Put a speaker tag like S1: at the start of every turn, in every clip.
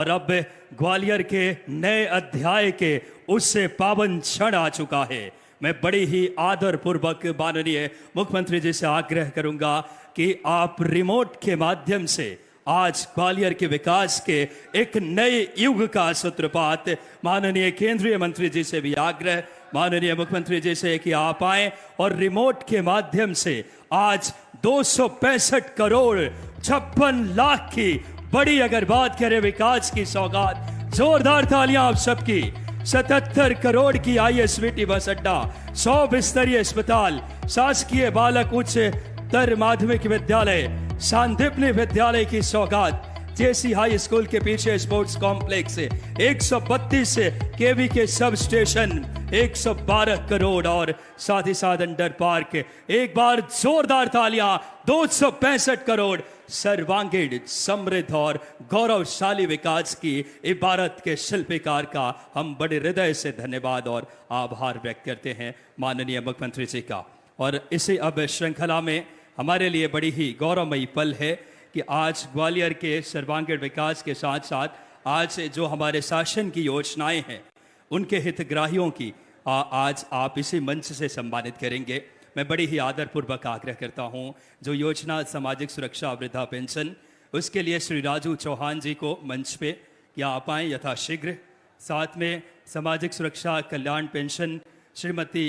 S1: और अब ग्वालियर के नए अध्याय के उससे पावन क्षण आ चुका है। मैं बड़ी ही आदर पूर्वक माननीय मुख्यमंत्री जी से आग्रह करूंगा कि आप रिमोट के माध्यम से आज ग्वालियर के विकास के एक नए युग का सूत्रपात माननीय केंद्रीय मंत्री जी से भी आग्रह माननीय मुख्यमंत्री जी से कि आप आए और रिमोट के माध्यम से आज 265 करोड़ 56 लाख की बड़ी अगर बात करें विकास की सौगात, जोरदार तालियां आप सबकी। 77 करोड़ की ISVT बस अड्डा, 100 बिस्तरीय अस्पताल, शासकीय बालक उच्चतर माध्यमिक विद्यालय, सांदीपनि विद्यालय की सौगात, जेसी हाई स्कूल के पीछे स्पोर्ट्स कॉम्प्लेक्स, 132 केवी के सब स्टेशन, 112 करोड़ और साथ ही साथ अंडर पार्क। एक बार जोरदार तालियां। 265 करोड़ सर्वांगीण समृद्ध और गौरवशाली विकास की इबारत के शिल्पकार का हम बड़े हृदय से धन्यवाद और आभार व्यक्त करते हैं माननीय मुख्यमंत्री जी का। और इसी अब श्रृंखला में हमारे लिए बड़ी ही गौरवमयी पल है कि आज ग्वालियर के सर्वांगीण विकास के साथ साथ आज जो हमारे शासन की योजनाएं हैं उनके हितग्राहियों की आज आप इसी मंच से सम्मानित करेंगे। मैं बड़ी ही आदरपूर्वक आग्रह करता हूं, जो योजना सामाजिक सुरक्षा वृद्धा पेंशन, उसके लिए श्री राजू चौहान जी को मंच पे क्या आप आएँ यथाशीघ्र। साथ में सामाजिक सुरक्षा कल्याण पेंशन श्रीमती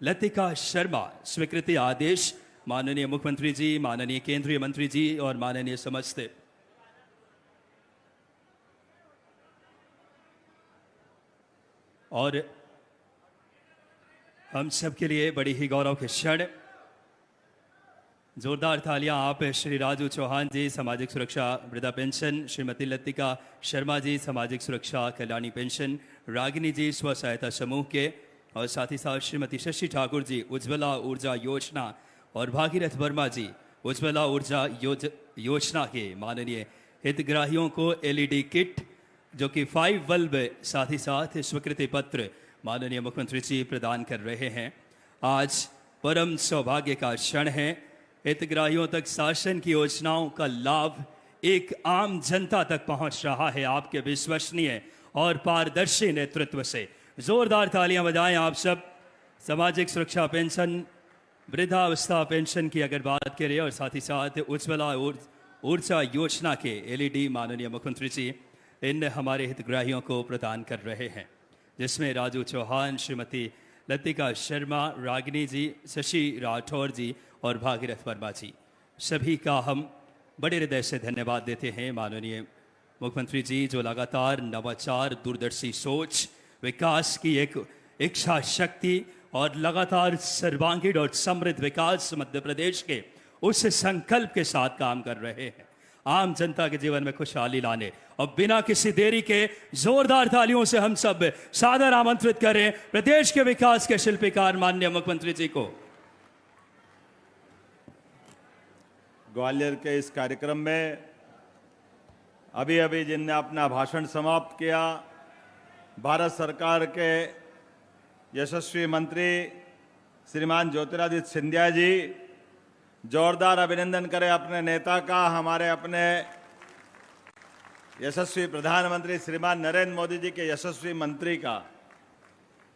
S1: लतिका शर्मा स्वीकृति आदेश माननीय मुख्यमंत्री जी, माननीय केंद्रीय मंत्री जी और माननीय समस्त और हम सब के लिए बड़ी ही गौरव के क्षण। जोरदार तालियां आप श्री राजू चौहान जी सामाजिक सुरक्षा वृद्धा पेंशन, श्रीमती लतिका शर्मा जी सामाजिक सुरक्षा कल्याणी पेंशन, रागिनी जी स्व सहायता समूह के और साथ ही साथ श्रीमती शशि ठाकुर जी उज्ज्वला ऊर्जा योजना और भागीरथ वर्मा जी उज्ज्वला ऊर्जा योजना के माननीय हितग्राहियों को LED किट जो कि 5 बल्ब साथ ही साथ स्वीकृति पत्र माननीय मुख्यमंत्री जी प्रदान कर रहे हैं। आज परम सौभाग्य का क्षण है। हितग्राहियों तक शासन की योजनाओं का लाभ एक आम जनता तक पहुंच रहा है आपके विश्वसनीय और पारदर्शी नेतृत्व से। जोरदार तालियां बजाएं आप सब। सामाजिक सुरक्षा पेंशन, वृद्धावस्था पेंशन की अगर बात करें और साथ ही साथ उज्ज्वला ऊर्जा योजना के LED माननीय मुख्यमंत्री जी इन हमारे हितग्राहियों को प्रदान कर रहे हैं, जिसमें राजू चौहान, श्रीमती लतिका शर्मा, रागिनी जी, शशि राठौर जी और भागीरथ वर्मा जी, सभी का हम बड़े हृदय से धन्यवाद देते हैं माननीय मुख्यमंत्री जी, जो लगातार नवाचार, दूरदर्शी सोच, विकास की एक इच्छा शक्ति और लगातार सर्वांगीण और समृद्ध विकास मध्य प्रदेश के उस संकल्प के साथ काम कर रहे हैं, आम जनता के जीवन में खुशहाली लाने। और बिना किसी देरी के जोरदार तालियों से हम सब सादर आमंत्रित करें प्रदेश के विकास के शिल्पकार माननीय मुख्यमंत्री जी को।
S2: ग्वालियर के इस कार्यक्रम में अभी अभी जिनने अपना भाषण समाप्त किया, भारत सरकार के यशस्वी मंत्री श्रीमान ज्योतिरादित्य सिंधिया जी, जोरदार अभिनंदन करें अपने नेता का, हमारे अपने यशस्वी प्रधानमंत्री श्रीमान नरेंद्र मोदी जी के यशस्वी मंत्री का।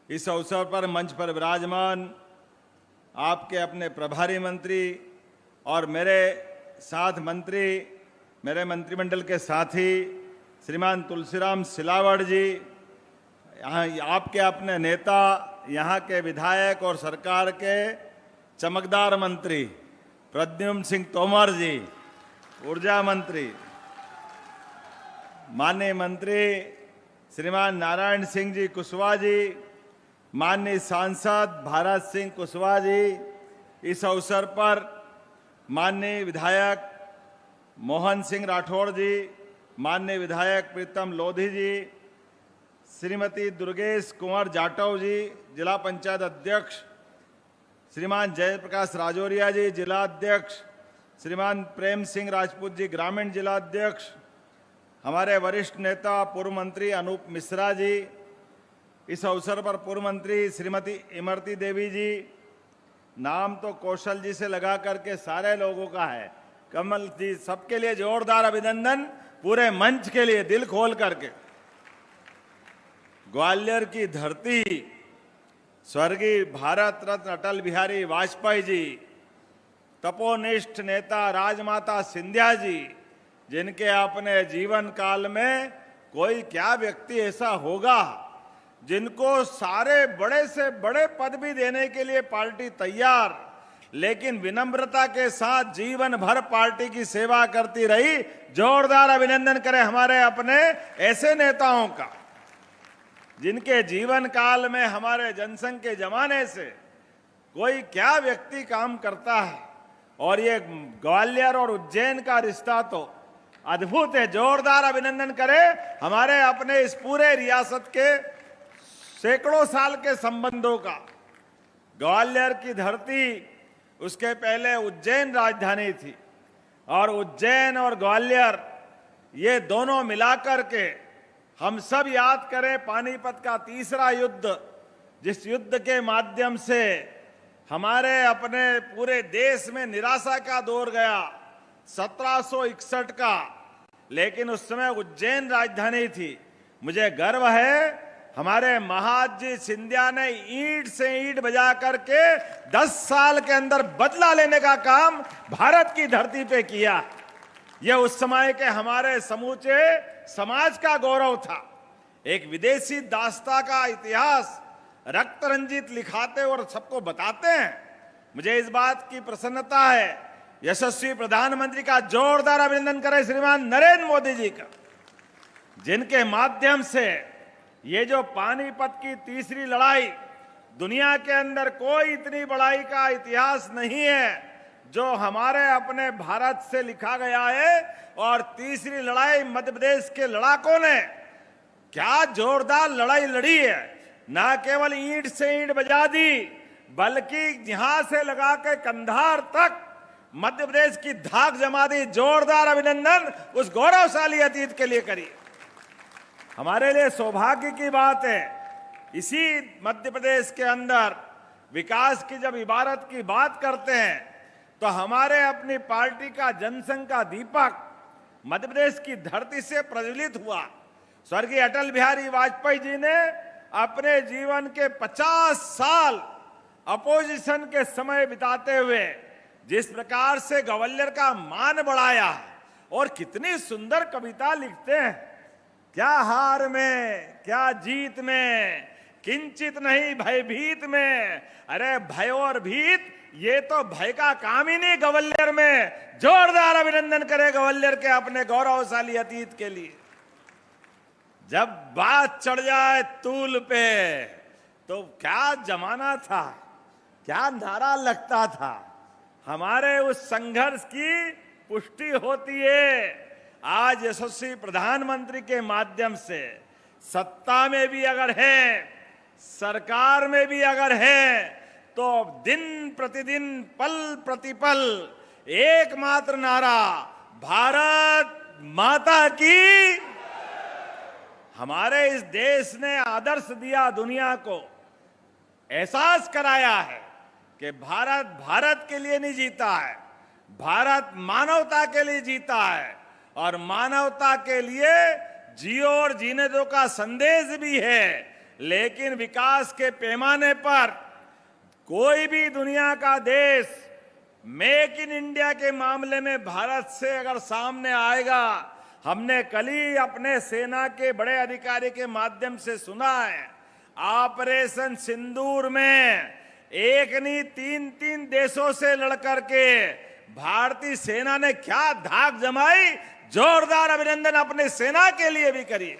S2: इस अवसर पर मंच पर विराजमान आपके अपने प्रभारी मंत्री और मेरे साथ मंत्री, मेरे मंत्रिमंडल के साथी श्रीमान तुलसीराम सिलावट जी, यहाँ आपके अपने नेता, यहाँ के विधायक और सरकार के चमकदार मंत्री प्रद्युम्न सिंह तोमर जी, ऊर्जा मंत्री, माननीय मंत्री श्रीमान नारायण सिंह जी कुशवाहा जी, माननीय सांसद भारत सिंह कुशवाहा जी, इस अवसर पर माननीय विधायक मोहन सिंह राठौड़ जी, माननीय विधायक प्रीतम लोधी जी, श्रीमती दुर्गेश कुंवर जाटव जी, जिला पंचायत अध्यक्ष श्रीमान जयप्रकाश राजौरिया जी, जिला अध्यक्ष श्रीमान प्रेम सिंह राजपूत जी, ग्रामीण जिला अध्यक्ष, हमारे वरिष्ठ नेता पूर्व मंत्री अनूप मिश्रा जी, इस अवसर पर पूर्व मंत्री श्रीमती इमरती देवी जी, नाम तो कौशल जी से लगा करके सारे लोगों का है, कमल जी, सबके लिए जोरदार अभिनंदन पूरे मंच के लिए दिल खोल करके। ग्वालियर की धरती स्वर्गीय भारत रत्न अटल बिहारी वाजपेयी जी, तपोनिष्ठ नेता राजमाता सिंधिया जी, जिनके अपने जीवन काल में कोई क्या व्यक्ति ऐसा होगा जिनको सारे बड़े से बड़े पद भी देने के लिए पार्टी तैयार, लेकिन विनम्रता के साथ जीवन भर पार्टी की सेवा करती रही। जोरदार अभिनंदन करें हमारे अपने ऐसे नेताओं का, जिनके जीवन काल में हमारे जनसंघ के जमाने से कोई क्या व्यक्ति काम करता है। और ये ग्वालियर और उज्जैन का रिश्ता तो अद्भुत है। जोरदार अभिनंदन करें हमारे अपने इस पूरे रियासत के सैकड़ों साल के संबंधों का। ग्वालियर की धरती, उसके पहले उज्जैन राजधानी थी, और उज्जैन और ग्वालियर ये दोनों मिलाकर के हम सब याद करें पानीपत का तीसरा युद्ध, जिस युद्ध के माध्यम से हमारे अपने पूरे देश में निराशा का दौर गया 1761 का, लेकिन उस समय उज्जैन राजधानी थी। मुझे गर्व है हमारे महाजी सिंधिया ने ईंट से ईंट बजा करके 10 साल के अंदर बदला लेने का काम भारत की धरती पे किया। यह उस समय के हमारे समूचे समाज का गौरव था। एक विदेशी दास्ता का इतिहास रक्त रंजित लिखाते और सबको बताते हैं। मुझे इस बात की प्रसन्नता है, यशस्वी प्रधानमंत्री का जोरदार अभिनंदन करें श्रीमान नरेंद्र मोदी जी का, जिनके माध्यम से ये जो पानीपत की तीसरी लड़ाई, दुनिया के अंदर कोई इतनी बड़ाई का इतिहास नहीं है जो हमारे अपने भारत से लिखा गया है। और तीसरी लड़ाई मध्य प्रदेश के लड़ाकों ने क्या जोरदार लड़ाई लड़ी है। ना केवल ईंट से ईंट बजा दी, बल्कि यहां से लगा के कंधार तक मध्य प्रदेश की धाक जमा दी। जोरदार अभिनंदन उस गौरवशाली अतीत के लिए करिए। हमारे लिए सौभाग्य की बात है, इसी मध्य प्रदेश के अंदर विकास की जब इबारत की बात करते हैं तो हमारे अपनी पार्टी का जनसंघ का दीपक मध्य प्रदेश की धरती से प्रज्वलित हुआ। स्वर्गीय अटल बिहारी वाजपेयी जी ने अपने जीवन के 50 साल अपोजिशन के समय बिताते हुए जिस प्रकार से ग्वालियर का मान बढ़ाया, और कितनी सुंदर कविता लिखते हैं, क्या हार में क्या जीत में, किंचित नहीं भयभीत में। अरे भय और भीत ये तो भय का काम ही नहीं ग्वालियर में। जोरदार अभिनंदन करें ग्वालियर के अपने गौरवशाली अतीत के लिए। जब बात चढ़ जाए तूल पे तो क्या जमाना था, क्या नारा लगता था। हमारे उस संघर्ष की पुष्टि होती है आज यशस्वी प्रधानमंत्री के माध्यम से। सत्ता में भी अगर है, सरकार में भी अगर है, तो दिन प्रतिदिन पल प्रतिपल एकमात्र नारा भारत माता की। हमारे इस देश ने आदर्श दिया, दुनिया को एहसास कराया है कि भारत भारत के लिए नहीं जीता है, भारत मानवता के लिए जीता है, और मानवता के लिए जियो और जीने दो का संदेश भी है। लेकिन विकास के पैमाने पर कोई भी दुनिया का देश मेक इन इंडिया के मामले में भारत से अगर सामने आएगा, हमने कल ही अपने सेना के बड़े अधिकारी के माध्यम से सुना है, ऑपरेशन सिंदूर में एक नहीं 3-3 देशों से लड़कर के भारतीय सेना ने क्या धाक जमाई। जोरदार अभिनंदन अपने सेना के लिए भी करिए।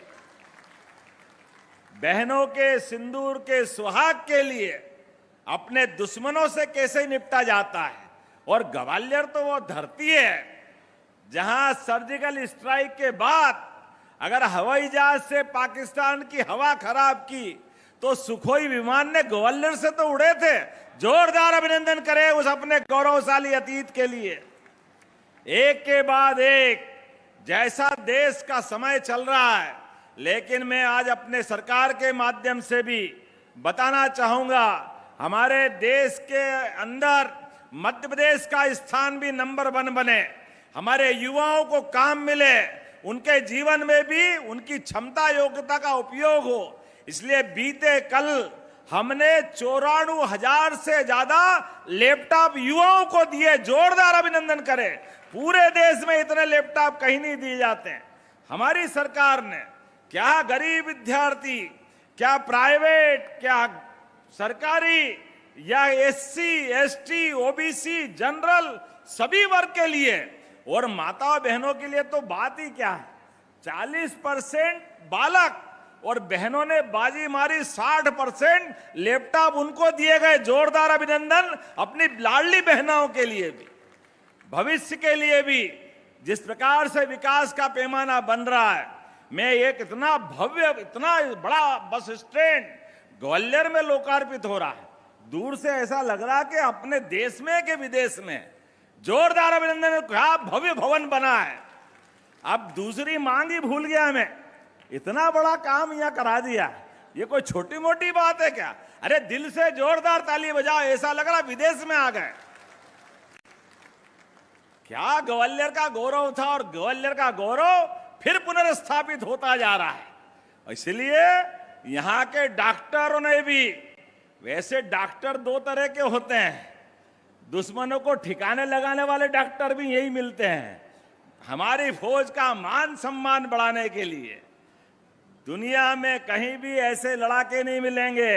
S2: बहनों के सिंदूर के सुहाग के लिए अपने दुश्मनों से कैसे निपटा जाता है। और ग्वालियर तो वो धरती है जहां सर्जिकल स्ट्राइक के बाद अगर हवाई जहाज से पाकिस्तान की हवा खराब की तो सुखोई विमान ने ग्वालियर से तो उड़े थे। जोरदार अभिनंदन करें उस अपने गौरवशाली अतीत के लिए। एक के बाद एक जैसा देश का समय चल रहा है, लेकिन मैं आज अपने सरकार के माध्यम से भी बताना चाहूंगा, हमारे देश के अंदर मध्य प्रदेश का स्थान भी नंबर 1 बने। हमारे युवाओं को काम मिले, उनके जीवन में भी उनकी क्षमता योग्यता का उपयोग हो। इसलिए बीते कल हमने 94,000 से ज्यादा लैपटॉप युवाओं को दिए। जोरदार अभिनंदन करें। पूरे देश में इतने लैपटॉप कहीं नहीं दिए जाते हैं। हमारी सरकार ने क्या गरीब विद्यार्थी, क्या प्राइवेट, क्या सरकारी या एससी, एसटी, ओबीसी, जनरल, सभी वर्ग के लिए और माता बहनों के लिए तो बात ही क्या है। 40% बालक और बहनों ने बाजी मारी, 60% लैपटॉप उनको दिए गए। जोरदार अभिनंदन अपनी लाडली बहनों के लिए भी, भविष्य के लिए भी। जिस प्रकार से विकास का पैमाना बन रहा है, मैं एक इतना भव्य, इतना बड़ा बस स्टैंड ग्वालियर में लोकार्पित हो रहा है। दूर से ऐसा लग रहा है कि अपने देश में कि विदेश में। जोरदार अभिनंदन। क्या भव्य भवन बना है। अब दूसरी मांग ही भूल गया मैं। इतना बड़ा काम यहां करा दिया। ये कोई छोटी मोटी बात है क्या? अरे दिल से जोरदार ताली बजाओ। ऐसा लग रहा विदेश में आ गए। क्या ग्वालियर का गौरव था और ग्वालियर का गौरव फिर पुनर्स्थापित होता जा रहा है। इसलिए यहां के डॉक्टरों ने भी, वैसे डॉक्टर दो तरह के होते हैं, दुश्मनों को ठिकाने लगाने वाले डॉक्टर भी यही मिलते हैं। हमारी फौज का मान सम्मान बढ़ाने के लिए दुनिया में कहीं भी ऐसे लड़ाके नहीं मिलेंगे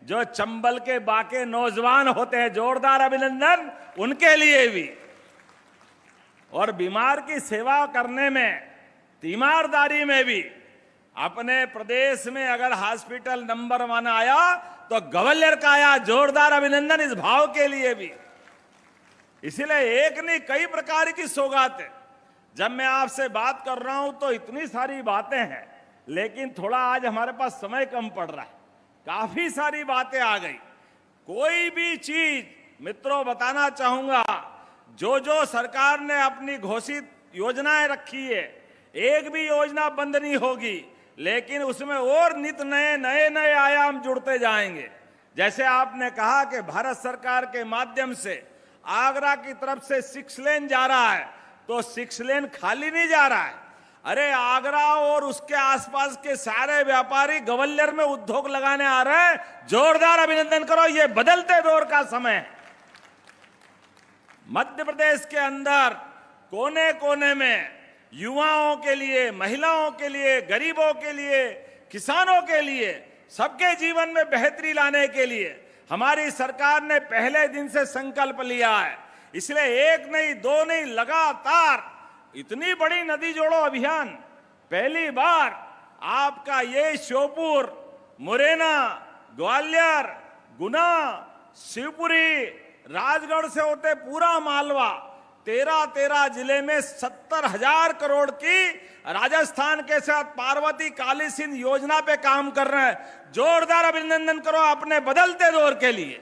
S2: जो चंबल के बाके नौजवान होते हैं। जोरदार अभिनंदन उनके लिए भी। और बीमार की सेवा करने में, तीमारदारी में भी अपने प्रदेश में अगर हॉस्पिटल नंबर 1 आया तो ग्वालियर का आया। जोरदार अभिनंदन इस भाव के लिए भी। इसलिए एक नहीं कई प्रकार की सौगातें। जब मैं आपसे बात कर रहा हूं तो इतनी सारी बातें हैं, लेकिन थोड़ा आज हमारे पास समय कम पड़ रहा है। काफी सारी बातें आ गई। कोई भी चीज मित्रों बताना चाहूंगा, जो जो सरकार ने अपनी घोषित योजनाएं रखी है, एक भी योजना बंद नहीं होगी, लेकिन उसमें और नित नए नए नए आयाम जुड़ते जाएंगे। जैसे आपने कहा कि भारत सरकार के माध्यम से आगरा की तरफ से 6 लेन जा रहा है, तो 6 लेन खाली नहीं जा रहा है। अरे आगरा और उसके आसपास के सारे व्यापारी ग्वालियर में उद्योग लगाने आ रहे हैं। जोरदार अभिनंदन करो। ये बदलते दौर का समय है। मध्य प्रदेश के अंदर कोने कोने में युवाओं के लिए, महिलाओं के लिए, गरीबों के लिए, किसानों के लिए, सबके जीवन में बेहतरी लाने के लिए हमारी सरकार ने पहले दिन से संकल्प लिया है। इसलिए एक नहीं, दो नहीं, लगातार इतनी बड़ी नदी जोड़ो अभियान पहली बार आपका ये श्योपुर, मुरैना, ग्वालियर, गुना, शिवपुरी, राजगढ़ से होते पूरा मालवा, 13 जिले में 70,000 करोड़ की राजस्थान के साथ पार्वती काली सिंध योजना पे काम कर रहे हैं। जोरदार अभिनंदन करो अपने बदलते दौर के लिए,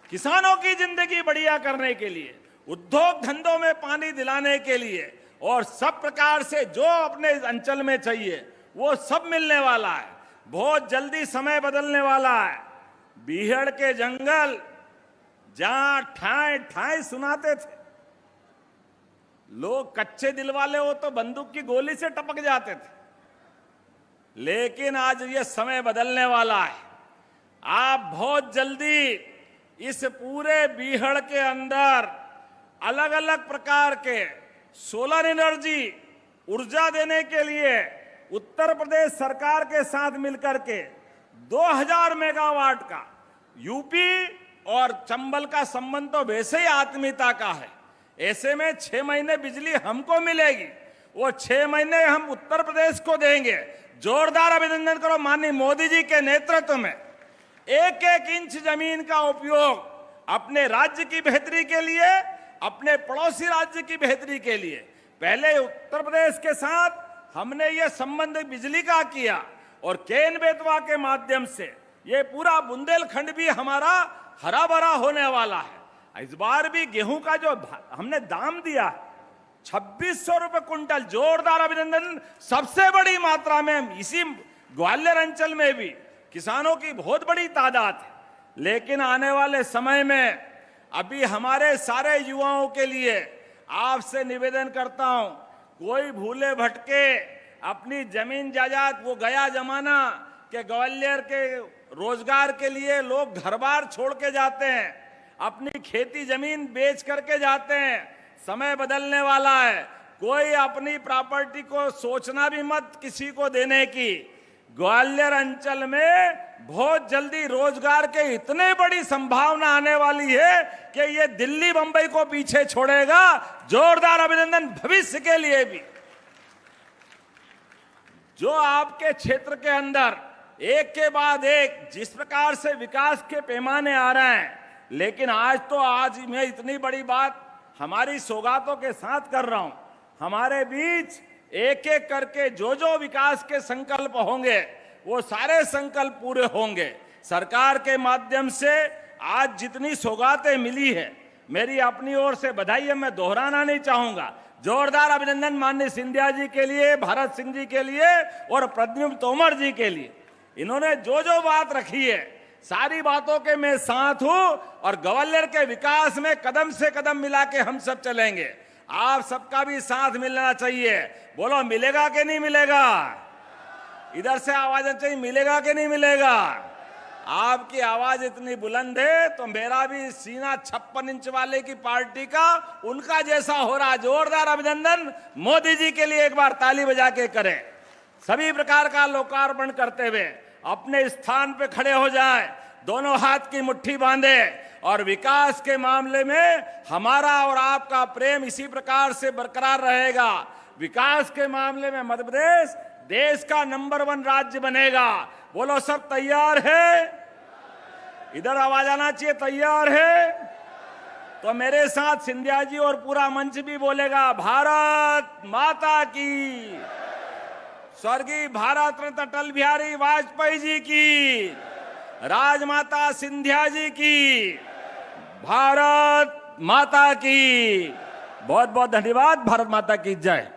S2: किसानों की जिंदगी बढ़िया करने के लिए, उद्योग धंधों में पानी दिलाने के लिए, और सब प्रकार से जो अपने अंचल में चाहिए वो सब मिलने वाला है। बहुत जल्दी समय बदलने वाला है। बीहड़ के जंगल जहां ठाए ठाए सुनाते थे, लोग कच्चे दिल वाले हो तो बंदूक की गोली से टपक जाते थे, लेकिन आज ये समय बदलने वाला है। आप बहुत जल्दी इस पूरे बीहड़ के अंदर अलग अलग प्रकार के सोलर एनर्जी ऊर्जा देने के लिए उत्तर प्रदेश सरकार के साथ मिलकर के 2000 मेगावाट का, यूपी और चंबल का संबंध तो वैसे ही आत्मीयता का है, ऐसे में 6 महीने बिजली हमको मिलेगी, वो 6 महीने हम उत्तर प्रदेश को देंगे। जोरदार अभिनंदन करो माननीय मोदी जी के नेतृत्व में। 1-1 इंच जमीन का उपयोग अपने राज्य की बेहतरी के लिए, अपने पड़ोसी राज्य की बेहतरी के लिए। पहले उत्तर प्रदेश के साथ हमने ये संबंध बिजली का किया, और केन बेतवा के माध्यम से ये पूरा बुंदेलखंड भी हमारा हरा भरा होने वाला है। इस बार भी गेहूं का जो हमने दाम दिया 2600 रुपए क्विंटल, जोरदार अभिनंदन। सबसे बड़ी मात्रा में इसी ग्वालियर अंचल में भी किसानों की बहुत बड़ी तादाद है। लेकिन आने वाले समय में अभी हमारे सारे युवाओं के लिए आपसे निवेदन करता हूं, कोई भूले भटके अपनी जमीन जायदाद, वो गया जमाना कि ग्वालियर के रोजगार के लिए लोग घर बार छोड़ के जाते हैं, अपनी खेती जमीन बेच करके जाते हैं। समय बदलने वाला है, कोई अपनी प्रॉपर्टी को सोचना भी मत किसी को देने की। ग्वालियर अंचल में बहुत जल्दी रोजगार के इतने बड़ी संभावना आने वाली है कि ये दिल्ली बंबई को पीछे छोड़ेगा। जोरदार अभिनंदन भविष्य के लिए भी। जो आपके क्षेत्र के अंदर एक के बाद एक जिस प्रकार से विकास के पैमाने आ रहे हैं, लेकिन आज मैं इतनी बड़ी बात हमारी सौगातों के साथ कर रहा हूं। हमारे बीच एक एक करके जो जो विकास के संकल्प होंगे वो सारे संकल्प पूरे होंगे। सरकार के माध्यम से आज जितनी सौगातें मिली है, मेरी अपनी ओर से बधाई है, मैं दोहराना नहीं चाहूंगा। जोरदार अभिनंदन माननीय सिंधिया जी के लिए, भारत सिंह जी के लिए और प्रद्युम्न तोमर जी के लिए। इन्होंने जो जो बात रखी है, सारी बातों के मैं साथ हूं और ग्वालियर के विकास में कदम से कदम मिला के हम सब चलेंगे। आप सबका भी साथ मिलना चाहिए। बोलो, मिलेगा कि नहीं मिलेगा? इधर से आवाज चाहिए, मिलेगा कि नहीं मिलेगा? आपकी आवाज इतनी बुलंद है तो मेरा भी सीना 56 इंच वाले की पार्टी का उनका जैसा हो रहा। जोरदार अभिनंदन मोदी जी के लिए एक बार ताली बजा के करें। सभी प्रकार का लोकार्पण करते हुए अपने स्थान पे खड़े हो जाएं, दोनों हाथ की मुट्ठी बांधे और विकास के मामले में हमारा और आपका प्रेम इसी प्रकार से बरकरार रहेगा। विकास के मामले में मध्य प्रदेश देश का नंबर 1 राज्य बनेगा। बोलो, सब तैयार है? इधर आवाज आना चाहिए, तैयार है? तो मेरे साथ सिंधिया जी और पूरा मंच भी बोलेगा, भारत माता की, स्वर्गीय भारत रत्न अटल बिहारी वाजपेयी जी की, राजमाता सिंधिया जी की, भारत माता की। बहुत बहुत धन्यवाद। भारत माता की जय।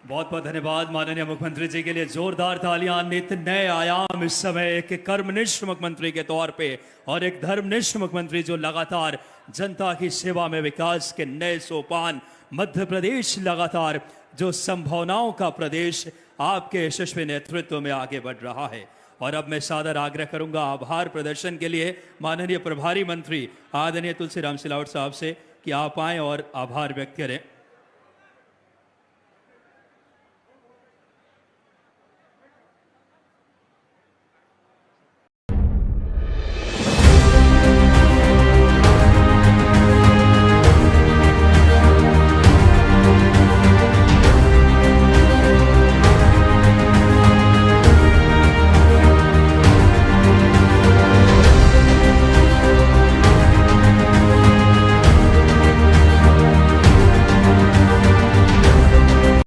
S1: बहुत बहुत धन्यवाद माननीय मुख्यमंत्री जी के लिए। जोरदार तालियां। नित नए आयाम इस समय एक कर्मनिष्ठ मुख्यमंत्री के तौर पे और एक धर्मनिष्ठ मुख्यमंत्री जो लगातार जनता की सेवा में विकास के नए सोपान, मध्य प्रदेश लगातार जो संभावनाओं का प्रदेश आपके यशस्वी नेतृत्व में आगे बढ़ रहा है। और अब मैं सादर आग्रह करूंगा आभार प्रदर्शन के लिए माननीय प्रभारी मंत्री आदरणीय तुलसीराम सिलावट साहब से कि आप आए और आभार व्यक्त करें।